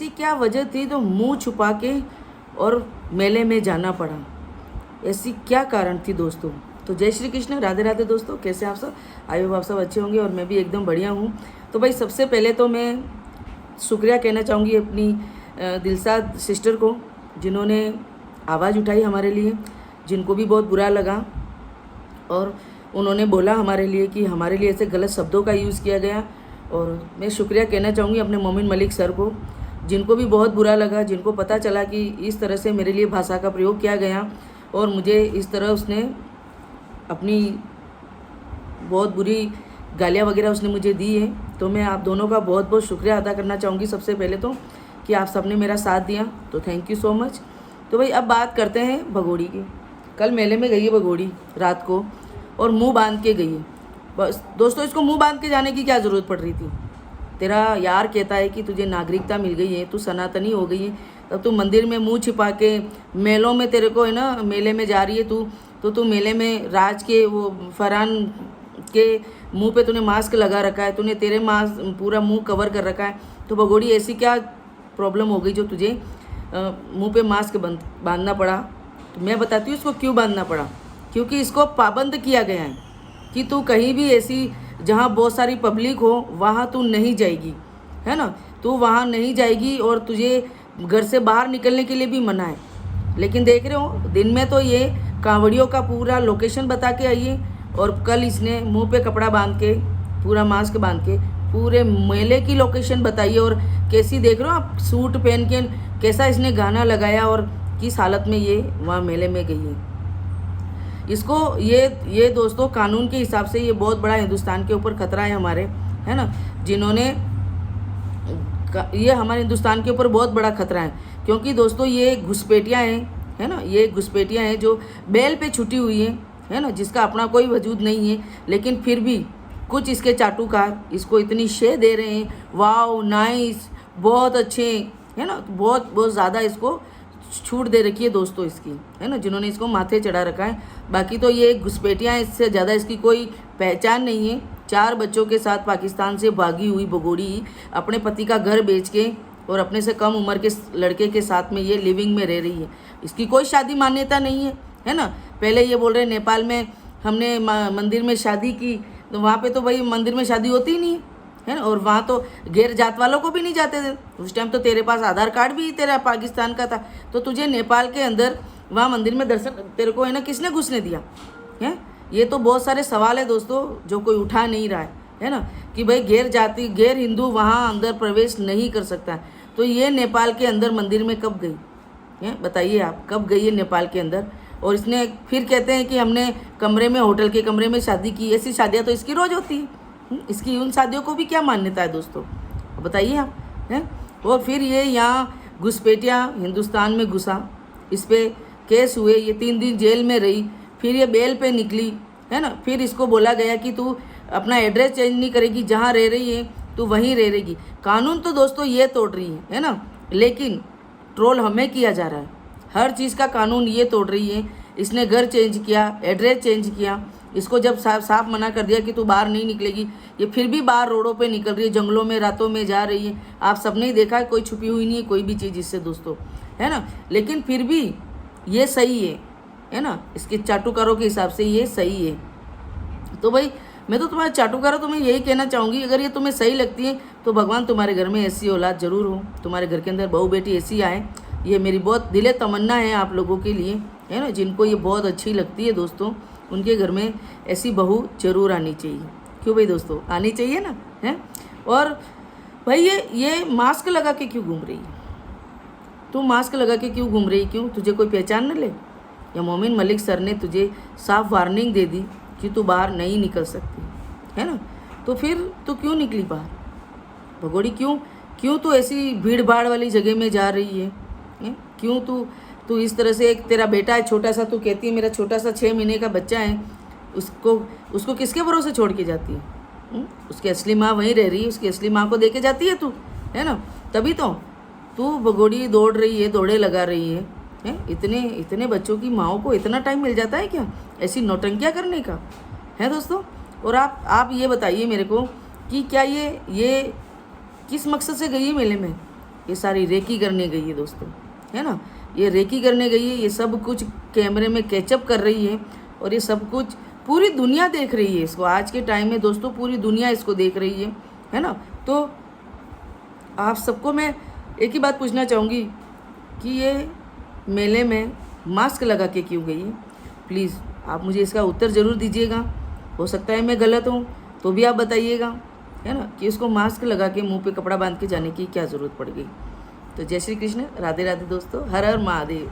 ऐसी क्या वजह थी तो मुंह छुपा के और मेले में जाना पड़ा? ऐसी क्या कारण थी दोस्तों? तो जय श्री कृष्ण, राधे राधे दोस्तों। कैसे आप सब? आई होप आप सब अच्छे होंगे और मैं भी एकदम बढ़िया हूँ। तो भाई सबसे पहले तो मैं शुक्रिया कहना चाहूँगी अपनी दिलसाद सिस्टर को, जिन्होंने आवाज़ उठाई हमारे लिए, जिनको भी बहुत बुरा लगा और उन्होंने बोला हमारे लिए कि हमारे लिए ऐसे गलत शब्दों का यूज़ किया गया। और मैं शुक्रिया कहना चाहूँगी अपने मोमिन मलिक सर को, जिनको भी बहुत बुरा लगा, जिनको पता चला कि इस तरह से मेरे लिए भाषा का प्रयोग किया गया और मुझे इस तरह उसने अपनी बहुत बुरी गालियाँ वगैरह उसने मुझे दी है। तो मैं आप दोनों का बहुत बहुत शुक्रिया अदा करना चाहूँगी सबसे पहले तो, कि आप सबने मेरा साथ दिया, तो थैंक यू सो मच। तो भाई अब बात करते हैं भगोड़ी की। कल मेले में गई है भगोड़ी रात को और मुंह बांध के गई है। बस दोस्तों, इसको मुंह बांध के जाने की क्या ज़रूरत पड़ रही थी? तेरा यार कहता है कि तुझे नागरिकता मिल गई है, तू सनातनी हो गई है, तब तू मंदिर में मुंह छिपा के मेलों में, तेरे को है ना, मेले में जा रही है तू, तो तू मेले में राज के वो फरहान के मुंह पे तूने मास्क लगा रखा है, तूने तेरे मास्क पूरा मुंह कवर कर रखा है। तो भगोड़ी ऐसी क्या प्रॉब्लम हो गई जो तुझे मुंह पे मास्क बांधना पड़ा? तो मैं बताती हूँ इसको क्यों बांधना पड़ा। क्योंकि इसको पाबंद किया गया है कि तू कहीं भी ऐसी जहाँ बहुत सारी पब्लिक हो वहाँ तू नहीं जाएगी, है ना, तू वहाँ नहीं जाएगी और तुझे घर से बाहर निकलने के लिए भी मना है। लेकिन देख रहे हो, दिन में तो ये कांवड़ियों का पूरा लोकेशन बता के आई है और कल इसने मुंह पे कपड़ा बांध के, पूरा मास्क बांध के पूरे मेले की लोकेशन बताई है। और कैसी देख रहे हो आप, सूट पहन के कैसा इसने गाना लगाया और किस हालत में ये वहाँ मेले में गई है। इसको ये दोस्तों, कानून के हिसाब से ये बहुत बड़ा हिंदुस्तान के ऊपर खतरा है हमारे, है ना, जिन्होंने ये हमारे हिंदुस्तान के ऊपर बहुत बड़ा खतरा है। क्योंकि दोस्तों ये घुसपैठियाँ हैं, है ना, ये घुसपैठियाँ हैं जो बेल पे छुटी हुई है ना, जिसका अपना कोई वजूद नहीं है, लेकिन फिर भी कुछ इसके चाटुकार इसको इतनी शे दे रहे हैं, वाओ नाइस, बहुत अच्छे, है ना, बहुत बहुत ज़्यादा इसको छूट दे रखी है दोस्तों इसकी, है ना, जिन्होंने इसको माथे चढ़ा रखा है। बाकी तो ये घुसपैठियाँ, इससे ज़्यादा इसकी कोई पहचान नहीं है। 4 बच्चों के साथ पाकिस्तान से भागी हुई भगोड़ी अपने पति का घर बेच के और अपने से कम उम्र के लड़के के साथ में ये लिविंग में रह रही है। इसकी कोई शादी मान्यता नहीं है ना। पहले ये बोल रहे नेपाल में हमने मंदिर में शादी की, तो वहाँ पे तो भाई मंदिर में शादी होती ही नहीं है ना, और वहाँ तो गैर जात वालों को भी नहीं जाते थे उस टाइम। तो तेरे पास आधार कार्ड भी तेरा पाकिस्तान का था, तो तुझे नेपाल के अंदर वहाँ मंदिर में दर्शन तेरे को है ना किसने घुसने दिया है? ये तो बहुत सारे सवाल है दोस्तों जो कोई उठा नहीं रहा है ना, कि भाई गैर जाति गैर हिंदू वहाँ अंदर प्रवेश नहीं कर सकता है। तो ये नेपाल के अंदर मंदिर में कब गई है? बताइए आप, कब गई है नेपाल के अंदर? और इसने फिर कहते हैं कि हमने कमरे में, होटल के कमरे में शादी की। ऐसी शादियाँ तो इसकी रोज़ होती है। इसकी उन शादियों को भी क्या मान्यता है दोस्तों, बताइए आप, हैं? और फिर ये यहाँ घुसपैठियाँ हिंदुस्तान में घुसा, इस पर केस हुए, ये 3 दिन जेल में रही, फिर ये बेल पे निकली, है ना। फिर इसको बोला गया कि तू अपना एड्रेस चेंज नहीं करेगी, जहाँ रह रही है तू वहीं रह रहेगी। कानून तो दोस्तों ये तोड़ रही है ना, लेकिन ट्रोल हमें किया जा रहा है। हर चीज़ का कानून ये तोड़ रही है। इसने घर चेंज किया, एड्रेस चेंज किया, इसको जब साफ मना कर दिया कि तू बाहर नहीं निकलेगी, ये फिर भी बाहर रोडों पे निकल रही है, जंगलों में रातों में जा रही है। आप सबने ही देखा है, कोई छुपी हुई नहीं है कोई भी चीज़ इससे दोस्तों, है ना। लेकिन फिर भी ये सही है ना, इसके चाटुकारों के हिसाब से ये सही है। तो भाई मैं तो तुम्हारे चाटुकारों तुम्हें यही कहना चाहूँगी, अगर ये तुम्हें सही लगती है तो भगवान तुम्हारे घर में ऐसी औलाद जरूर हो, तुम्हारे घर के अंदर बहू बेटी ऐसी आए। ये मेरी बहुत दिले तमन्ना है आप लोगों के लिए, है ना, जिनको ये बहुत अच्छी लगती है दोस्तों, उनके घर में ऐसी बहू जरूर आनी चाहिए। क्यों भाई दोस्तों, आनी चाहिए ना, है। और भाई ये मास्क लगा के क्यों घूम रही है? तू मास्क लगा के क्यों घूम रही? क्यों, तुझे कोई पहचान न ले? या मोमिन मलिक सर ने तुझे साफ वार्निंग दे दी कि तू बाहर नहीं निकल सकती, है ना? तो फिर तू क्यों निकली बाहर भगोड़ी? क्यों तू ऐसी भीड़ भाड़ वाली जगह में जा रही है? क्यों तू इस तरह से, एक तेरा बेटा है छोटा सा, तू कहती है मेरा छोटा सा 6 महीने का बच्चा है, उसको किसके भरोसे छोड़ के जाती है? उसकी असली माँ वहीं रह रही है, उसकी असली माँ को दे के जाती है तू, है ना। तभी तो तू भगोड़ी दौड़ रही है, दौड़े लगा रही है। इतने बच्चों की माँओं को इतना टाइम मिल जाता है क्या ऐसी नौटंकियाँ करने का, है दोस्तों? और आप ये बताइए मेरे को कि क्या ये किस मकसद से गई है मेले में? ये सारी रेकी करने गई है दोस्तों, है ना, ये रेकी करने गई है, ये सब कुछ कैमरे में कैचअप कर रही है और ये सब कुछ पूरी दुनिया देख रही है इसको। आज के टाइम में दोस्तों पूरी दुनिया इसको देख रही है ना। तो आप सबको मैं एक ही बात पूछना चाहूँगी कि ये मेले में मास्क लगा के क्यों गई है? प्लीज़ आप मुझे इसका उत्तर ज़रूर दीजिएगा। हो सकता है मैं गलत हूँ तो भी आप बताइएगा, है ना, कि इसको मास्क लगा के मुंह पे कपड़ा बांध के जाने की क्या ज़रूरत पड़ गई। तो जय श्री कृष्ण, राधे राधे दोस्तों, हर हर महादेव।